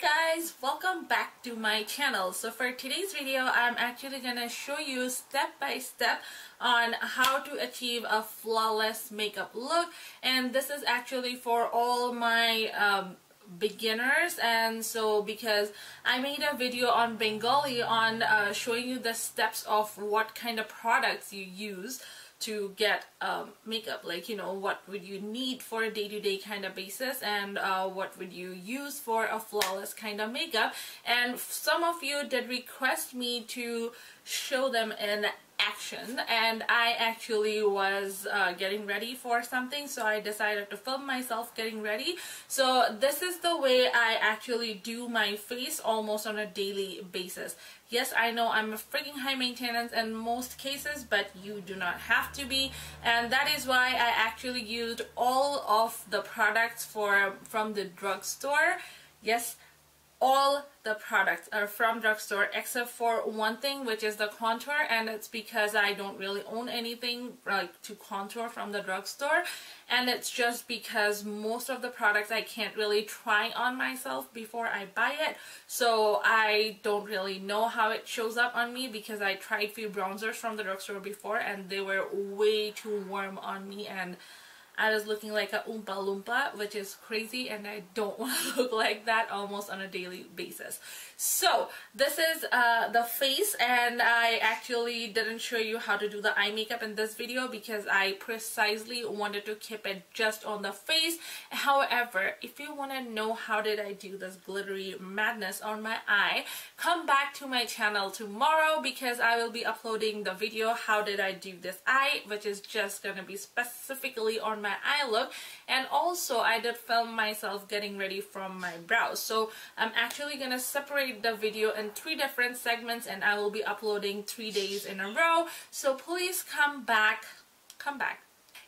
Hi guys, welcome back to my channel. So for today's video, I'm actually gonna show you step by step on how to achieve a flawless makeup look, and this is actually for all my beginners. And so because I made a video on Bengali on showing you the steps of what kind of products you use to get makeup, like, you know, what would you need for a day-to-day kind of basis, and what would you use for a flawless kind of makeup. And some of you did request me to show them in action, and I actually was getting ready for something, so I decided to film myself getting ready. So this is the way I actually do my face almost on a daily basis. Yes, I know I'm a freaking high maintenance in most cases, but you do not have to be, and that is why I actually used all of the products from the drugstore. Yes, all the products are from drugstore except for one thing, which is the contour, and it's because I don't really own anything like to contour from the drugstore, and it's just because most of the products I can't really try on myself before I buy it, so I don't really know how it shows up on me, because I tried few bronzers from the drugstore before and they were way too warm on me, and I was looking like a Oompa Loompa, which is crazy, and I don't want to look like that almost on a daily basis. So this is the face, and I actually didn't show you how to do the eye makeup in this video because I precisely wanted to keep it just on the face. However, if you want to know how did I do this glittery madness on my eye, come back to my channel tomorrow, because I will be uploading the video how did I do this eye, which is just gonna be specifically on my eye look. And also I did film myself getting ready from my brows, so I'm actually gonna separate the video in 3 different segments, and I will be uploading 3 days in a row, so please come back.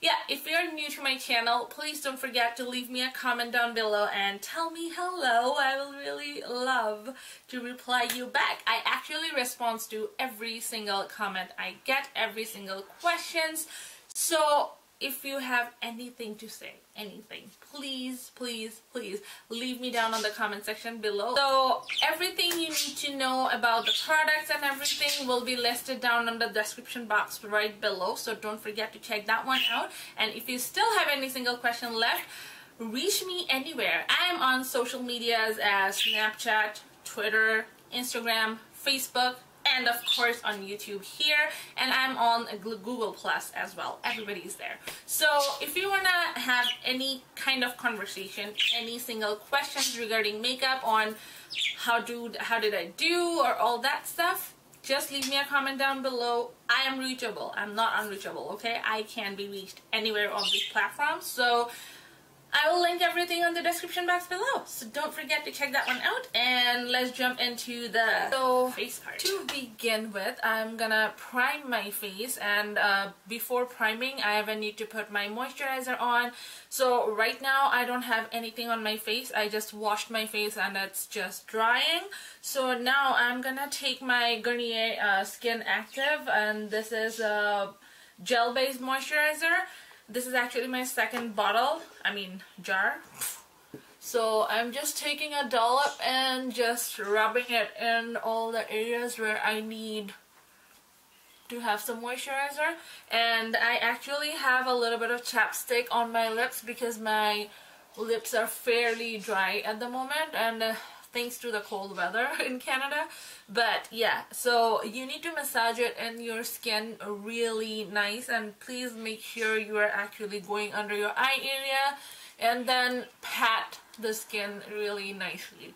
Yeah, if you're new to my channel, please don't forget to leave me a comment down below and tell me hello. I will really love to reply you back. I actually respond to every single comment I get, every single questions. So if you have anything to say, anything, please leave me down on the comment section below. So everything you need to know about the products and everything will be listed down in the description box right below, so don't forget to check that one out. And if you still have any single question left, reach me anywhere. I am on social medias as Snapchat, Twitter, Instagram, Facebook, and of course on YouTube here, and I'm on Google Plus as well. Everybody's there. So if you want to have any kind of conversation, any single questions regarding makeup, on how did I do, or all that stuff, just leave me a comment down below. I am reachable. I'm not unreachable, okay? I can be reached anywhere on these platforms, so I will link everything on the description box below, so don't forget to check that one out. And let's jump into the face part. To begin with, I'm gonna prime my face, and before priming I will need to put my moisturizer on. So right now I don't have anything on my face. I just washed my face and it's just drying. So now I'm gonna take my Garnier Skin Active, and this is a gel-based moisturizer. This is actually my second jar. So I'm just taking a dollop and just rubbing it in all the areas where I need to have some moisturizer. And I actually have a little bit of chapstick on my lips because my lips are fairly dry at the moment, and thanks to the cold weather in Canada. But yeah, so you need to massage it in your skin really nice, and please make sure you are actually going under your eye area, and then pat the skin really nicely.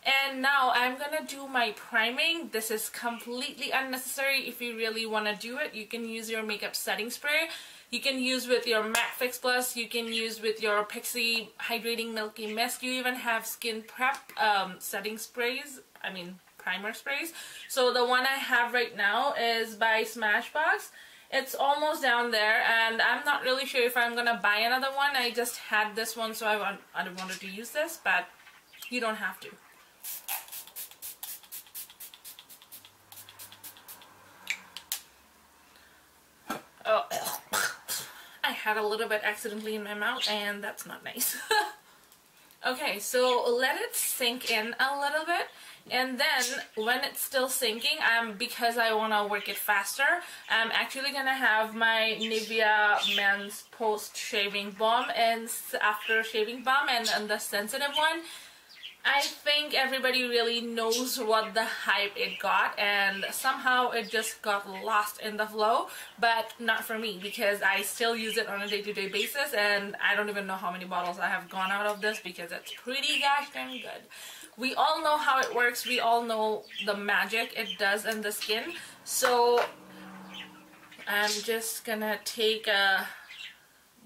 And now I'm gonna do my priming. This is completely unnecessary. If you really want to do it, you can use your makeup setting spray. You can use with your Matte Fix Plus, you can use with your Pixi Hydrating Milky Mist. You even have skin prep setting sprays, primer sprays. So the one I have right now is by Smashbox. It's almost down there, and I'm not really sure if I'm gonna buy another one. I just had this one, so I wanted to use this, but you don't have to. Oh, I had a little bit accidentally in my mouth, and that's not nice. Okay, so let it sink in a little bit, and then when it's still sinking, because I want to work it faster, I'm actually gonna have my Nivea Men's Post Shaving Balm and After Shaving Balm, and the sensitive one. I think everybody really knows what the hype it got, and somehow it just got lost in the flow, but not for me because I still use it on a day-to-day basis, and I don't even know how many bottles I have gone out of this because it's pretty gosh darn good. We all know how it works, we all know the magic it does in the skin, so I'm just gonna take a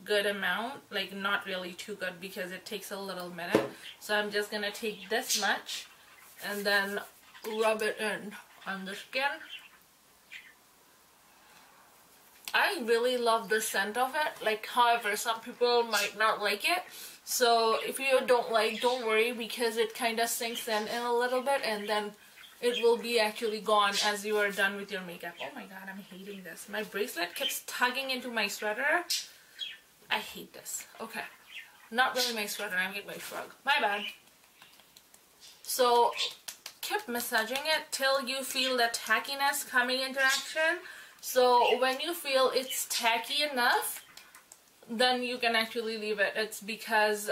good amount, like not really too good because it takes a little minute, so I'm just gonna take this much and then rub it in on the skin. I really love the scent of it, like however some people might not like it, so if you don't worry because it kind of sinks in a little bit and then it will be actually gone as you are done with your makeup. Oh my god, I'm hating this. My bracelet keeps tugging into my sweater. I hate this. Okay. Not really my sweater, I'm getting my shrug. My bad. So, keep massaging it till you feel the tackiness coming into action. So, when you feel it's tacky enough, then you can actually leave it. It's because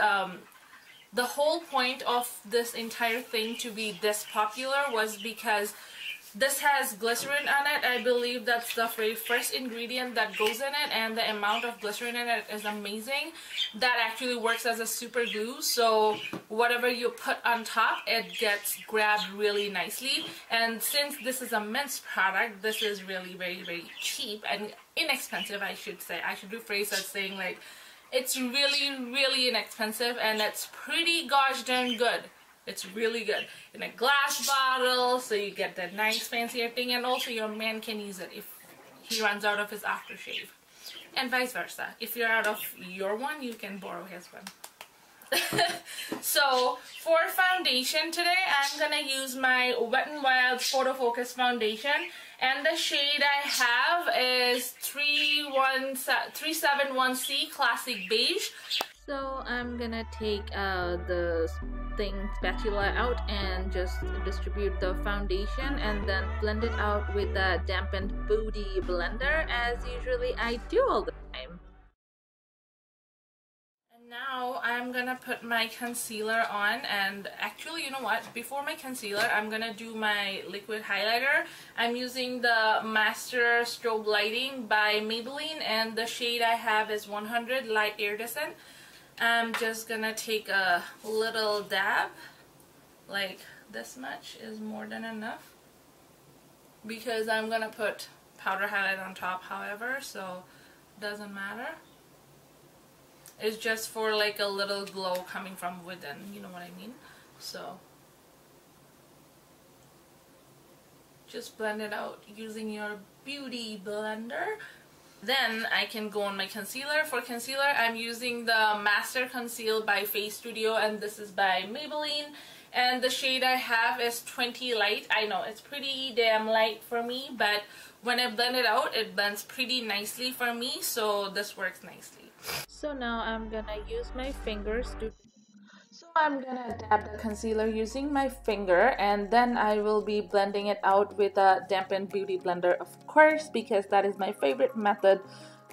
the whole point of this entire thing to be this popular was because this has glycerin on it. I believe that's the very first ingredient that goes in it, and the amount of glycerin in it is amazing. That actually works as a super glue, so whatever you put on top, it gets grabbed really nicely. And since this is a men's product, this is really very, very cheap and inexpensive, I should say. I should rephrase that saying like, it's really, really inexpensive, and it's pretty gosh darn good. It's really good. In a glass bottle, so you get that nice fancier thing, and also your man can use it if he runs out of his aftershave. And vice versa. If you're out of your one, you can borrow his one. So, for foundation today, I'm gonna use my Wet n Wild Photofocus foundation, and the shade I have is 371C Classic Beige. So I'm gonna take the spatula out and just distribute the foundation and then blend it out with the dampened booty blender as usually I do all the time. And now I'm gonna put my concealer on, and actually you know what, before my concealer I'm gonna do my liquid highlighter. I'm using the Master Strobe Lighting by Maybelline, and the shade I have is 100 Light Iridescent. I'm just gonna take a little dab, like this much is more than enough, because I'm gonna put powder highlight on top however, so it doesn't matter. It's just for like a little glow coming from within, you know what I mean? So just blend it out using your beauty blender. Then I can go on my concealer. For concealer, I'm using the Master Conceal by Face Studio, and this is by Maybelline. And the shade I have is 20 Light. I know, it's pretty damn light for me, but when I blend it out, it blends pretty nicely for me, so this works nicely. So now I'm gonna use my fingers to... So I'm gonna dab the concealer using my finger, and then I will be blending it out with a dampened beauty blender, of course, because that is my favorite method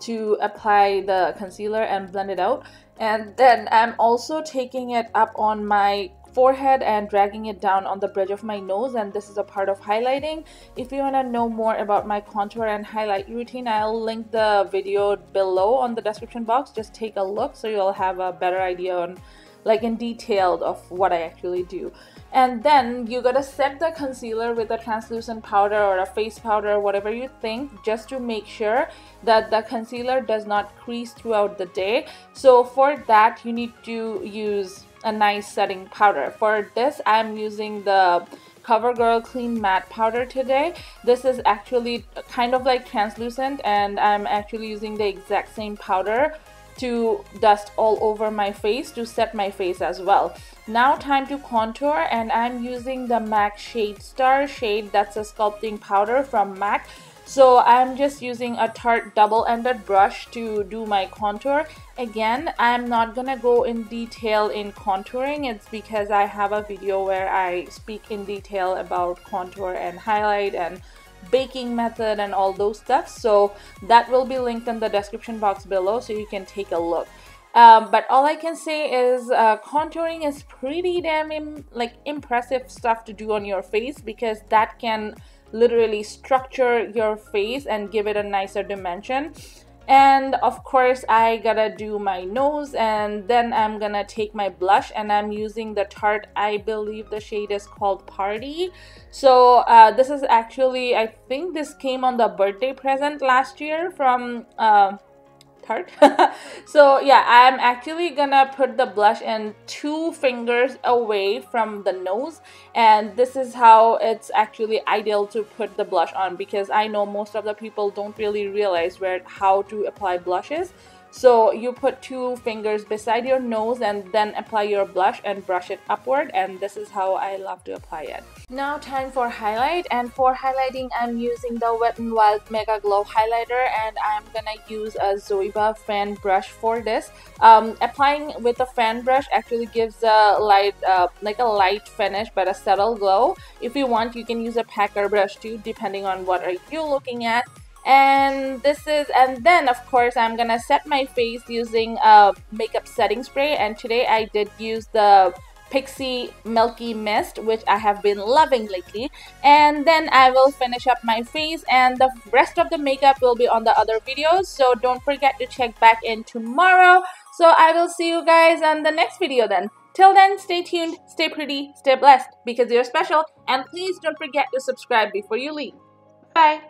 to apply the concealer and blend it out. And then I'm also taking it up on my forehead and dragging it down on the bridge of my nose, and this is a part of highlighting. If you want to know more about my contour and highlight routine, I'll link the video below on the description box. Just take a look so you'll have a better idea on like in detail of what I actually do. And then you gotta set the concealer with a translucent powder or a face powder or whatever you think, just to make sure that the concealer does not crease throughout the day. So for that you need to use a nice setting powder. For this I'm using the CoverGirl Clean Matte powder today. This is actually kind of like translucent, and I'm actually using the exact same powder to dust all over my face to set my face as well. Now time to contour, and I'm using the MAC Shadestar shade. That's a sculpting powder from MAC. So I'm just using a Tarte double-ended brush to do my contour. Again, I'm not gonna go in detail in contouring. It's because I have a video where I speak in detail about contour and highlight and baking method and all those stuff, so that will be linked in the description box below so you can take a look. But all I can say is contouring is pretty damn impressive stuff to do on your face, because that can literally structure your face and give it a nicer dimension. And of course I gotta do my nose, and then I'm gonna take my blush, and I'm using the Tarte, I believe the shade is called Party. So this is actually, I think this came on the birthday present last year from Tarte. So yeah, I'm actually gonna put the blush in 2 fingers away from the nose, and this is how it's actually ideal to put the blush on, because I know most of the people don't really realize how to apply blushes. So you put 2 fingers beside your nose and then apply your blush and brush it upward, and this is how I love to apply it. Now time for highlight, and for highlighting I'm using the Wet n Wild Megaglow highlighter, and I'm gonna use a Zoeva fan brush for this. Applying with a fan brush actually gives a light, like a light finish but a subtle glow. If you want, you can use a packer brush too, depending on what are you looking at. And then of course I'm gonna set my face using a makeup setting spray, and today I did use the Pixi Milky Mist, which I have been loving lately. And then I will finish up my face, and the rest of the makeup will be on the other videos, so don't forget to check back in tomorrow. So I will see you guys on the next video then. Till then, stay tuned, stay pretty, stay blessed, because you're special, and please don't forget to subscribe before you leave. Bye!